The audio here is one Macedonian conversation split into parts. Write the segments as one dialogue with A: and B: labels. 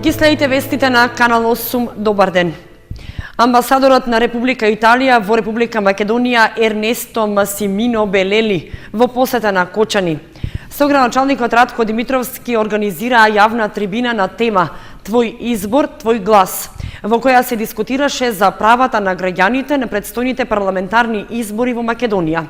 A: Ги следите вестите на Канал 8. Добар ден. Амбасадорот на Република Италија во Република Македонија Ернесто Масимино Белели во посета на Кочани. Сограначалникот Ратко Димитровски организираа јавна трибина на тема "Твој избор, твој глас", во која се дискутираше за правата на граѓаните на претстојните парламентарни избори во Македонија.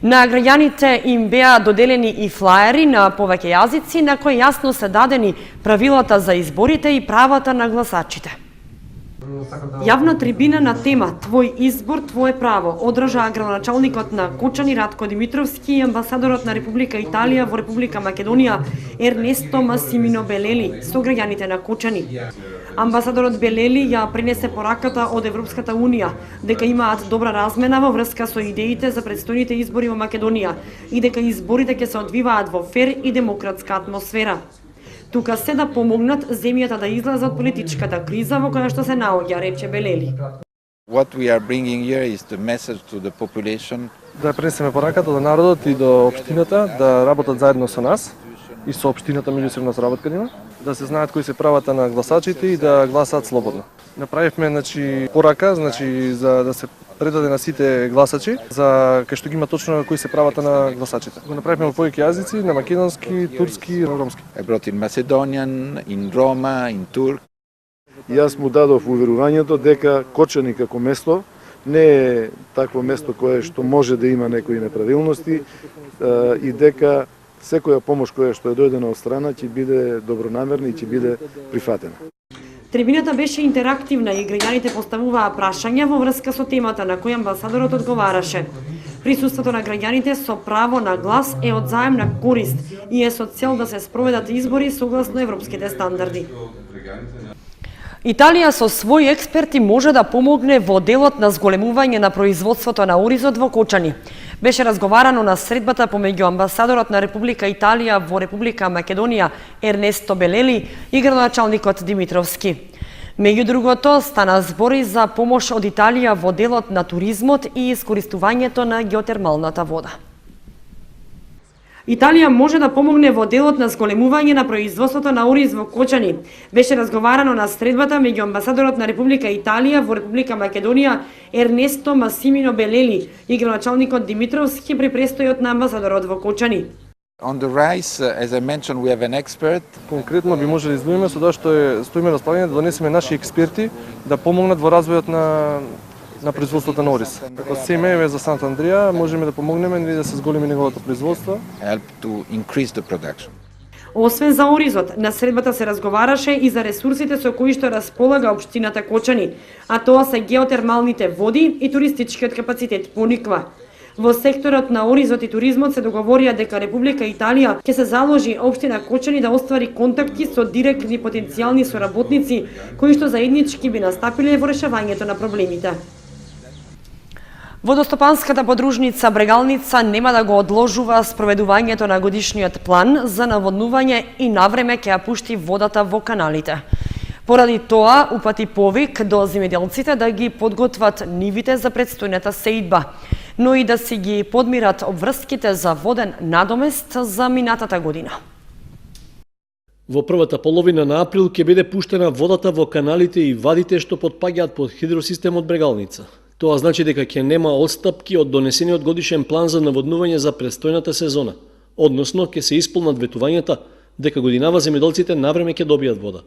A: На граѓаните им беа доделени и флаери на повеќе јазици на кои јасно се дадени правилата за изборите и правата на гласачите. Јавна трибина на тема "Твој избор, твое право" одржаа градоначалникот на Кочани Ратко Димитровски и амбасадорот на Република Италија во Република Македонија Ернесто Масимино Белели со граѓаните на Кочани. Амбасадорот Белели ја пренесе пораката од Европската Унија дека имаат добра размена во врска со идеите за претстојните избори во Македонија и дека изборите ќе се одвиваат во фер и демократска атмосфера. Тука се да помогнат земјата да излезе од политичката криза во која што се наоѓа, рече Белели.
B: What we are bringing here is the message to the population.
C: Да пренесеме пораката до народот и до општината да работат заедно со нас и со општината меѓусебна соработка има, да се знаат кои се правата на гласачите и да гласаат слободно. Направивме порака за да се предаде на сите гласачи за кај што ги има точно кои се правата на гласачите. Го направивме во повеќе јазици, на македонски, турски и ромски.
B: I brought in Macedonian, in Roma, in Turk.
D: Јас му дадов уверувањето дека Кочани како место не е такво место кое што може да има некои неправилности и дека секоја помош која што е дојдена од страна ќе биде добронамерна и ќе биде прифатена.
A: Трибината беше интерактивна и граѓаните поставуваа прашања во врска со темата на која амбасадорот одговараше. Присуството на граѓаните со право на глас е од заемна корист и е со цел да се спроведат избори согласно европските стандарди. Италија со своји експерти може да помогне во делот на зголемување на производството на оризот во Кочани. Беше разговарано на средбата помеѓу амбасадорот на Република Италија во Република Македонија Ернесто Белели и градоначалникот Димитровски. Меѓу другото, стана збори за помош од Италија во делот на туризмот и искористувањето на геотермалната вода. Италија може да помогне во делот на зголемување на производството на ориз во Кочани. Беше разговарано на средбата меѓу амбасадорот на Република Италија во Република Македонија Ернесто Масимино Белели и градоначалникот Димитровски при престојот на амбасадорот во Кочани.
B: On the rice, as I mentioned, we have an expert.
C: Конкретно би можеле издвоиме со тоа што стоиме на располагање да донесеме наши експерти да помогнат во развојот на производството на ориз. Како СМЕ за Сант Андрија можеме да помогнеме да се зголеми неговото производство.
B: Help to increase the production.
A: Освен за оризот, на средбата се разговараше и за ресурсите со кои што располага општината Кочани, а тоа се геотермалните води и туристичкиот капацитет Пониква. Во секторот на оризот и туризмот се договорија дека Република Италија ќе се заложи општина Кочани да оствари контакти со директни потенцијални соработници кои што заеднички би настапиле во решавањето на проблемите. Водостопанската подружница Брегалница нема да го одложува спроведувањето на годишниот план за наводнување и навреме ќе ја пушти водата во каналите. Поради тоа упати повик до земјоделците да ги подготват нивите за претстојната сеидба, но и да си ги подмират обврските за воден надомест за минатата година.
E: Во првата половина на април ќе биде пуштена водата во каналите и вадите што потпаѓаат под хидросистемот Брегалница. Тоа значи дека ќе нема отстапки од донесениот годишен план за наводнување за претстојната сезона, односно ќе се исполнат ветувањата дека годинава земјоделците навреме ќе добијат вода.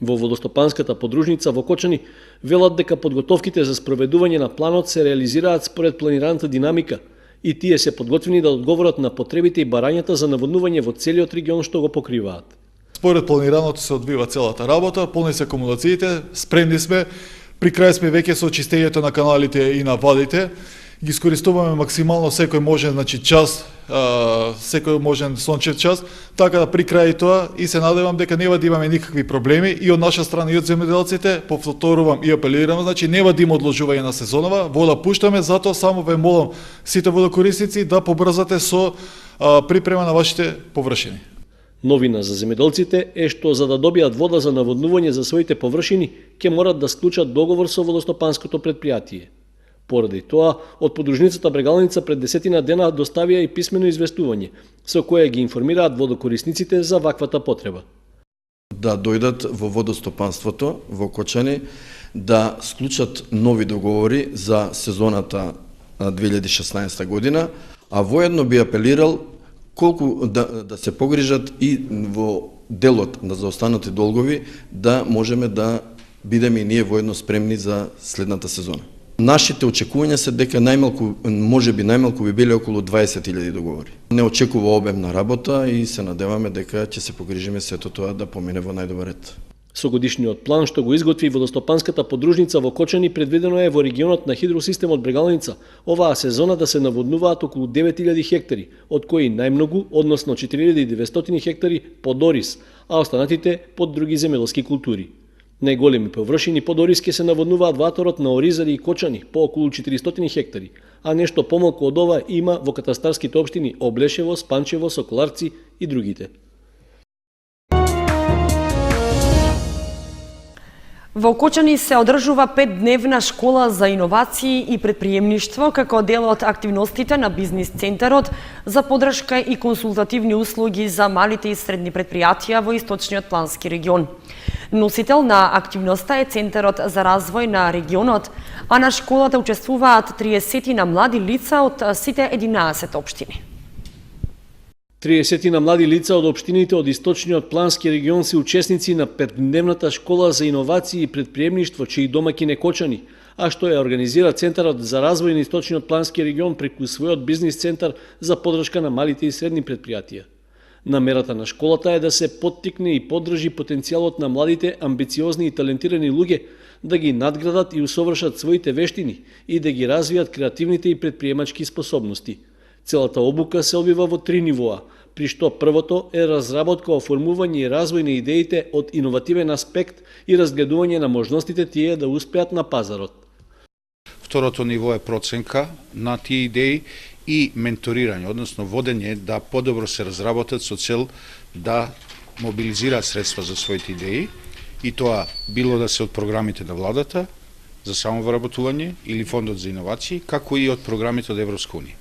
E: Во водостопанската подружница во Кочани велат дека подготовките за спроведување на планот се реализираат според планираната динамика и тие се подготвени да одговорат на потребите и барањата за наводнување во целиот регион што го покриваат.
F: Според планираното се одвива целата работа, полни се акумулациите, спремни сме, при крај сме веќе со очистењето на каналите и на вадите. Ги искористуваме максимално секој можен час, секој можен сончев час, така да при крај тоа и се надевам дека нема да имаме никакви проблеми и од наша страна и од земјоделците, повторувам и апелирам, нема да има одложување на сезонова, вода пуштаме, затоа само ве молам сите водокорисници да побрзате со припрема на вашите површини.
E: Новина за земјоделците е што за да добијат вода за наводнување за своите површини, ќе морат да склучат договор со водостопанското претпријатие. Поради тоа, од подружницата Брегалница пред 10 дена доставија и писмено известување, со кое ги информираат водокорисниците за ваквата потреба.
G: да дојдат во водостопанството во Кочани, да склучат нови договори за сезоната 2016 година, а воедно би апелирал колку да се погрижат и во делот на заостанати долгови, да можеме да бидеме и ние воедно спремни за следната сезона. Нашите очекувања се дека најмалку би биле околу 20.000 договори. Не очекува обемна работа и се надеваме дека ќе се погрижиме сето тоа да помине во најдобар ред.
E: Со годишниот план што го изготви водостопанската подружница во Кочани, предвидено е во регионот на хидросистемот Брегалница оваа сезона да се наводнуваат околу 9000 хектари, од кои најмногу, односно 4900 хектари под орис, а останатите под други земјоделски култури. Најголеми површини под орис ќе се наводнуваат во аторот на Оризари и Кочани, по околу 400 хектари, а нешто помалку од ова има во катастарските општини Облешево, Спанчево, Соколарци и другите.
A: Во Кочани се одржува 5-дневна школа за иновации и предприемништво како дел од активностите на бизнис центарот за поддршка и консултативни услуги за малите и средни предпријатија во Источниот плански регион. Носител на активноста е Центарот за развој на регионот, а на школата учествуваат 30 на млади лица од сите 11 општини.
E: 30 на млади лица од општините од Источниот плански регион се учесници на 5-дневната школа за иновации и предприемништво, чиј домаќин е Кочани, а што ја организира Центарот за развој на Источниот плански регион преку својот бизнис центар за поддршка на малите и средни предпријатија. Намерата на школата е да се поттикне и поддржи потенцијалот на младите, амбициозни и талентирани луѓе да ги надградат и усовршат своите вештини и да ги развијат креативните и предприемачки способности. Целата обука се одвива во 3 нивоа, при што првото е разработка, оформување и развој на идеите од иновативен аспект и разгледување на можностите тие да успеат на пазарот.
H: Второто ниво е проценка на тие идеи и менторирање, односно водење да подобро се разработат со цел да мобилизираат средства за своите идеи, и тоа било да се од програмите на владата за самовработување или фондот за иновации, како и од програмите од Европска унија.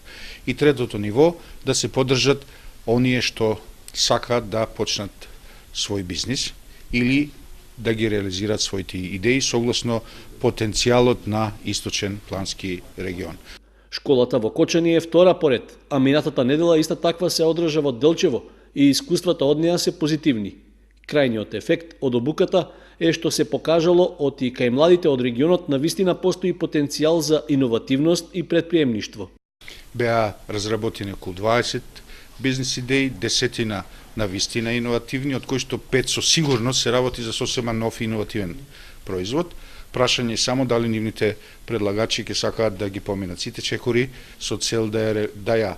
H: И третото ниво да се поддржат оние што сакаат да почнат свој бизнис или да ги реализираат своите идеи согласно потенцијалот на Источен плански регион.
E: Школата во Кочани е втора поред, а минатата недела иста таква се одржа во Делчево и искуствата од неа се позитивни. Крајниот ефект од обуката е што се покажало од и кај младите од регионот навистина постои потенцијал за иновативност и предприемништво.
H: Беа разработени околу 20 бизнес идеи, 10 навистина иновативни, од кои што 5 со сигурност се работи за сосема нов и иновативен производ. Прашање само дали нивните предлагачи ќе сакаат да ги поминат сите чекори со цел да ја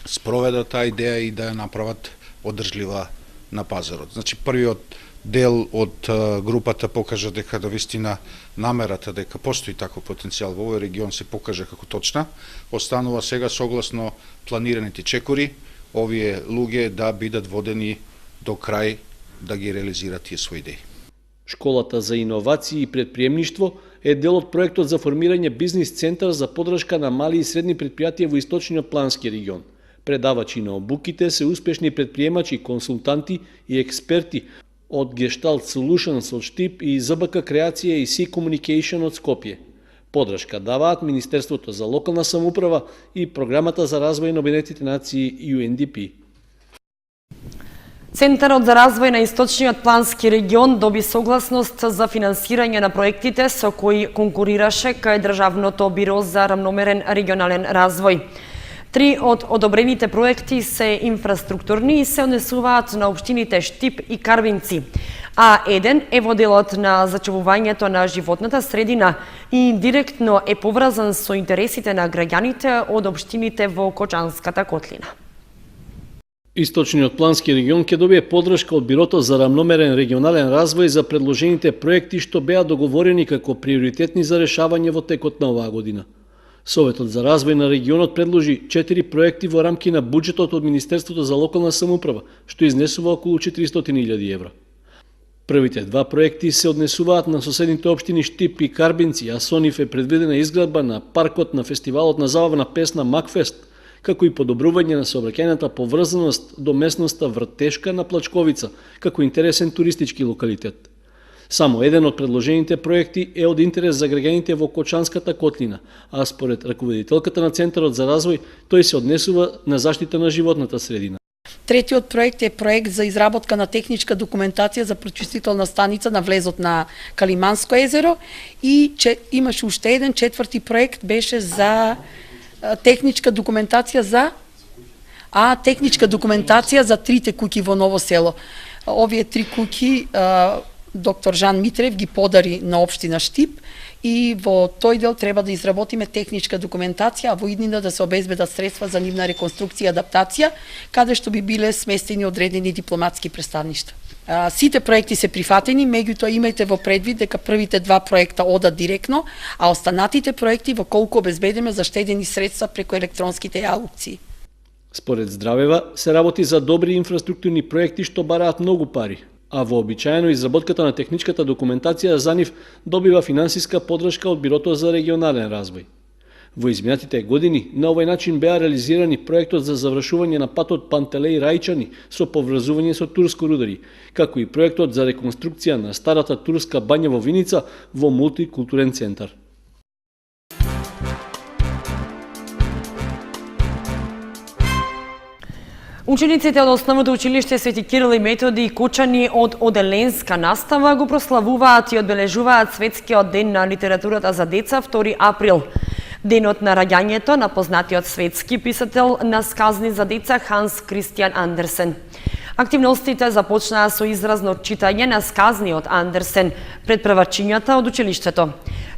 H: спроведат таа идеја и да ја направат одржлива на пазарот. Значи првиот дел од групата покажа дека навистина намерата дека постои таков потенцијал во овој регион се покажа како точна. Останува сега согласно планираните чекори овие луѓе да бидат водени до крај да ги реализираат тие своји идеи.
E: Школата за иновации и предприемништво е дел од проектот за формирање бизнис центар за поддршка на мали и средни предпријатија во Источниот плански регион. Предавачи на обуките се успешни предприемачи, консултанти и експерти од Gestalt Solutions од Штип и ЗБК Креација и Sea Communication од Скопје. Поддршка даваат Министерството за локална самоуправа и Програмата за развој на Обединетите нации UNDP.
A: Центарот за развој на Источниот плански регион доби согласност за финансирање на проектите со кои конкурираше кај Државното биро за рамномерен регионален развој. 3 од одобрените проекти се инфраструктурни и се однесуваат на општините Штип и Карвинци, а еден е во делот на зачувувањето на животната средина и индиректно е поврзан со интересите на граѓаните од општините во Кочанската котлина.
E: Источниот плански регион ќе добие поддршка од Бирото за рамномерен регионален развој за предложените проекти што беа договорени како приоритетни за решавање во текот на оваа година. Советот за развој на регионот предложи 4 проекти во рамки на буџетот од Министерството за локална самоуправа, што изнесува околу 400.000 евра. Првите 2 проекти се однесуваат на соседните општини Штип и Карбинци, а со нив е предвидена изградба на паркот на фестивалот на забавна песна Макфест, како и подобрување на сообраќајната поврзаност до местноста Вртешка на Плачковица, како интересен туристички локалитет. Само еден од предложените проекти е од интерес за граѓаните во Кочанската котлина, а според раководителката на Центарот за развој, тој се однесува на заштита на животната средина.
I: Третиот проект е проект за изработка на техничка документација за прочистителна станица на влезот на Калиманско езеро и имаше уште еден четврти проект беше за техничка документација за трите куќи во Ново село. Овие три куќи доктор Жан Митрев ги подари на општина Штип и во тој дел треба да изработиме техничка документација, а во иднина да се обезбедат средства за нивна реконструкција и адаптација, каде што би биле сместени одредени дипломатски представништва. Сите проекти се прифатени, меѓутоа имајте во предвид дека првите два проекта одат директно, а останатите проекти во колку обезбедиме заштедени средства преку електронските аукции.
E: Според Здравева се работи за добри инфраструктурни проекти што бараат многу пари, а вообичаено изработката на техничката документација за нив добива финансиска поддршка од Бирото за регионален развој. Во изминатите години на овој начин беа реализирани проектот за завршување на патот Пантелеј-Рајчани со поврзување со Турско Рудари, како и проектот за реконструкција на старата турска бања во Виница во мултикултурен центар.
A: Учениците од Основното училиште Свети Кирил и Методи и Кочани од оделенска настава го прославуваат и одбележуваат Светскиот ден на литературата за деца 2 април. Денот на раѓањето на познатиот светски писател на сказни за деца Ханс Кристијан Андерсен. Активностите започнаа со изразно читање на сказни од Андерсен пред првачињата од училиштето.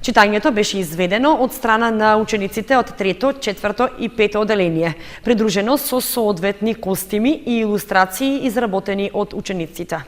A: Читањето беше изведено од страна на учениците од 3-то, 4-то и 5-то оделение, придружено со соодветни костими и илустрации изработени од учениците.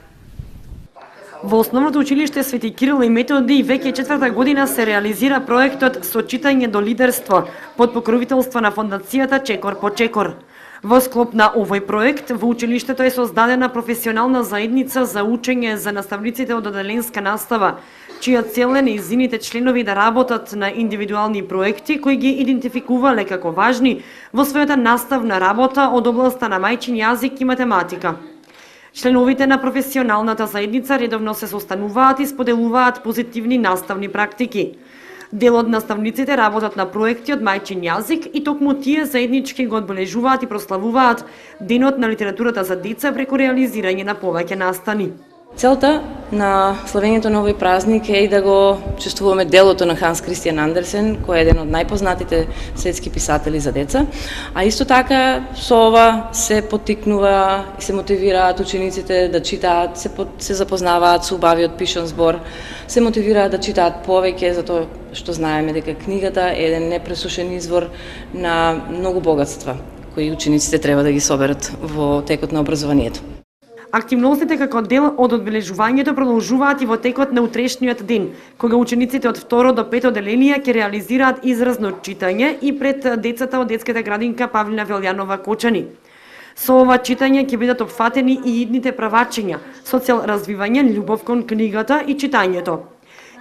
A: Во Основното училиште Свети Кирил и Методи веќе 4-та година се реализира проектот Со читање до лидерство под покровителство на фондацијата Чекор по Чекор. Во склоп на овој проект, во училиштето е создадена професионална заедница за учење за наставниците од оделенска настава, чија цел е нејзините членови да работат на индивидуални проекти кои ги идентификувале како важни во својата наставна работа од областа на мајчин јазик и математика. Членовите на професионалната заедница редовно се состануваат и споделуваат позитивни наставни практики. Дел од наставниците работат на проекти од мајчин јазик и токму тие заеднички го одбележуваат и прославуваат Денот на литературата за деца преку реализирање на повеќе настани.
J: Целта на славењето на овој празник е и да го чествуваме делото на Ханс Кристијан Андерсен, кој е еден од најпознатите светски писатели за деца, а исто така со ова се поттикнува и се мотивираат учениците да читаат, се запознаваат со убавиот пишан збор, се мотивираат да читаат повеќе, затоа што знаеме дека книгата е еден непресушен извор на многу богатства кои учениците треба да ги соберат во текот на образованието.
A: Активностите како дел од одбележувањето продолжуваат и во текот на утрешниот ден, кога учениците од 2 до 5 оделение ќе реализираат изразно читање и пред децата од детската градинка Павлина Велјанова Кочани. Со ова читање ќе бидат опфатени и идните правачиња, со цел развивање љубов кон книгата и читањето.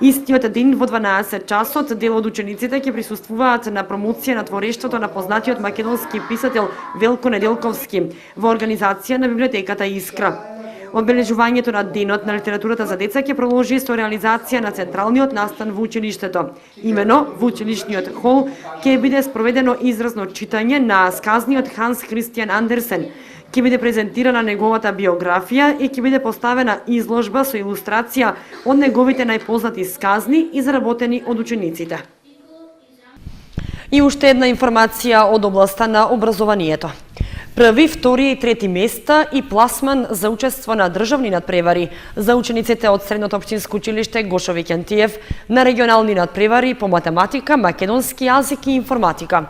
A: Истиот ден во 12 часот дел од учениците ќе присуствуваат на промоција на творештвото на познатиот македонски писател Велко Неделковски во организација на библиотеката Искра. Одбележувањето на Денот на литературата за деца ќе продолжи со реализација на централниот настан во училиштето. Имено во училишниот хол ќе биде спроведено изразно читање на сказниот Ханс Кристијан Андерсен. Ќе биде презентирана неговата биографија и ќе биде поставена изложба со илустрација од неговите најпознати сказни изработени од учениците. И уште една информација од областа на образованието. Први, втори и трети места и пласман за учество на државни надпревари за учениците од Средното општинско училиште Гошо Викентиев на регионални надпревари по математика, македонски јазик и информатика.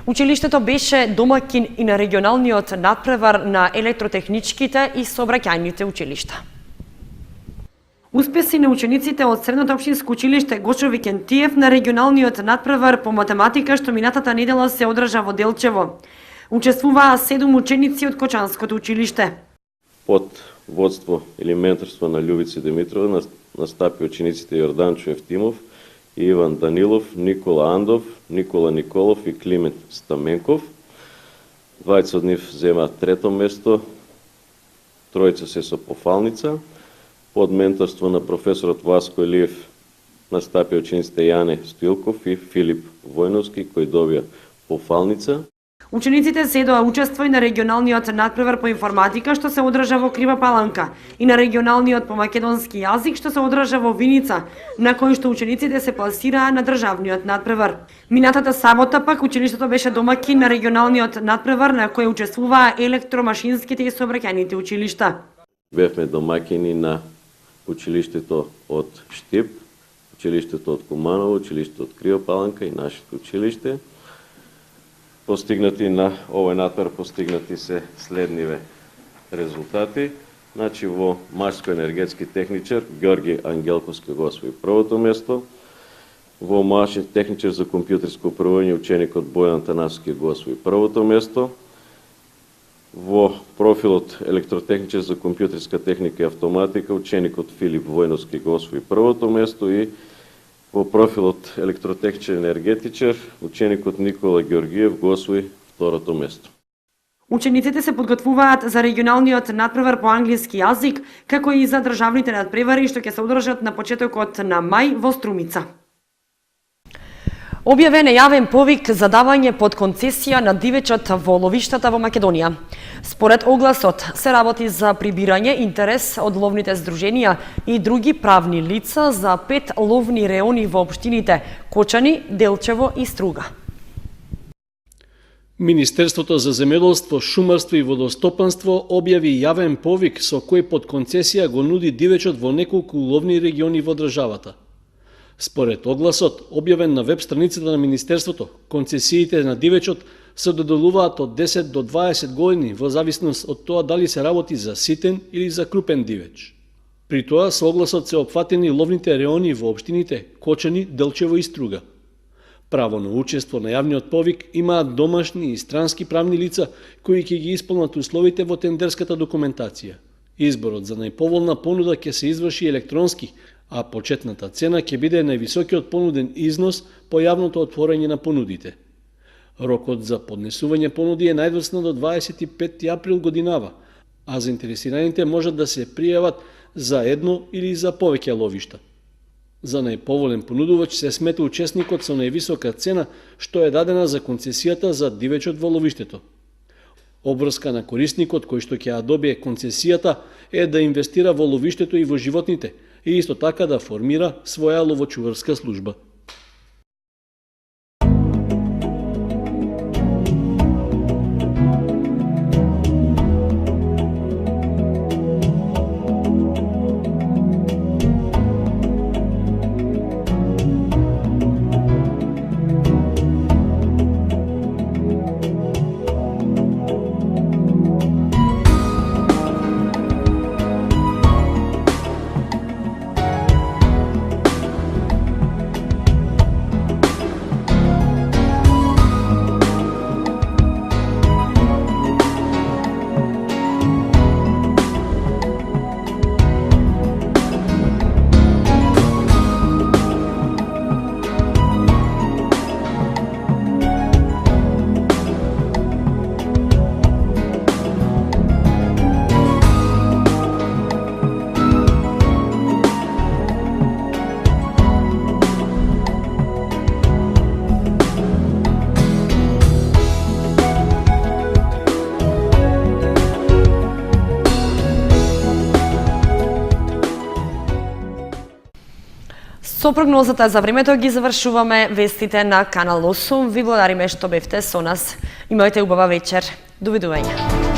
A: Училиштето беше домакин и на регионалниот надпревар на електротехничките и сообраќајните училишта. Успеси на учениците од Средното општинско училиште Гошо Викентиев на регионалниот надпревар по математика што минатата недела се одржа во Делчево. Учествуваа 7 ученици од Кочанското училиште.
K: Под водство или менторство на Љубица Димитрова настапи учениците Јорданчо Евтимов, Иван Данилов, Никола Андов, Никола Николов и Климент Стаменков. Двајца од нив зема трето место, тројца се со пофалница. Под менторство на професорот Васко Илиев настапи учениците Јане Стоилков и Филип Војновски, кои добија пофалница.
A: Учениците седоа учествој на регионалниот надпревар по информатика што се одржа во Крива Паланка и на регионалниот по македонски јазик што се одржа во Виница, на кој што учениците се пласираа на државниот надпревар. Минатата сабота пак училиштето беше домакин на регионалниот надпревар на кој учествуваа електромашинските и сообраќајните училишта.
K: Бевме домакини на училиштето од Штип, училиштето од Куманово, училиштето од Крива Паланка и нашето училиште. Постигнати на овој натпревар постигнати се следниве резултати. Значи во машко-енергетски техничар Георги Ангелковски го освои првото место. Во машин техничар за компјутерско управување ученикот Бојан Танасовски го освои првото место. Во профилот електротехничар за компјутерска техника и автоматика ученикот Филип Војновски го освои првото место и во профилот електротехничар енергетичар ученикот Никола Георгиев го освои второто место.
A: Учениците се подготвуваат за регионалниот надпревар по англиски јазик, како и за државните надпревари што ќе се одржат на почетокот на мај во Струмица. Објавен е јавен повик за давање под концесија на дивечот во ловиштата во Македонија. Според огласот се работи за прибирање интерес од ловните здруженија и други правни лица за 5 ловни реони во општините Кочани, Делчево и Струга.
E: Министерството за земјоделство, шумарство и водостопанство објави јавен повик со кој под концесија го нуди дивечот во неколку ловни региони во државата. Според огласот, објавен на веб страницата на Министерството, концесиите на дивечот се доделуваат од 10 до 20 години во зависност од тоа дали се работи за ситен или за крупен дивеч. При тоа со огласот се опфатени ловните реони во општините Кочани, Делчево и Струга. Право на учество на јавниот повик имаат домашни и странски правни лица кои ќе ги исполнат условите во тендерската документација. Изборот за најповолна понуда ќе се изврши електронски, а почетната цена ќе биде највисокиот понуден износ по јавното отворање на понудите. Рокот за поднесување понуди е најдоцна до 25 април годинава, а заинтересираните можат да се пријават за едно или за повеќе ловишта. За најповолен понудувач се смета учесникот со највисока цена што е дадена за концесијата за дивечот во ловиштето. Обврска на корисникот кој што ќе ја добие концесијата е да инвестира во ловиштето и во животните и исто така да формира своја ловочуварска служба.
A: Со прогнозата за времето ги завршуваме вестите на Канал 8. Ви благодариме што бевте со нас. Имајте убава вечер. Довидување.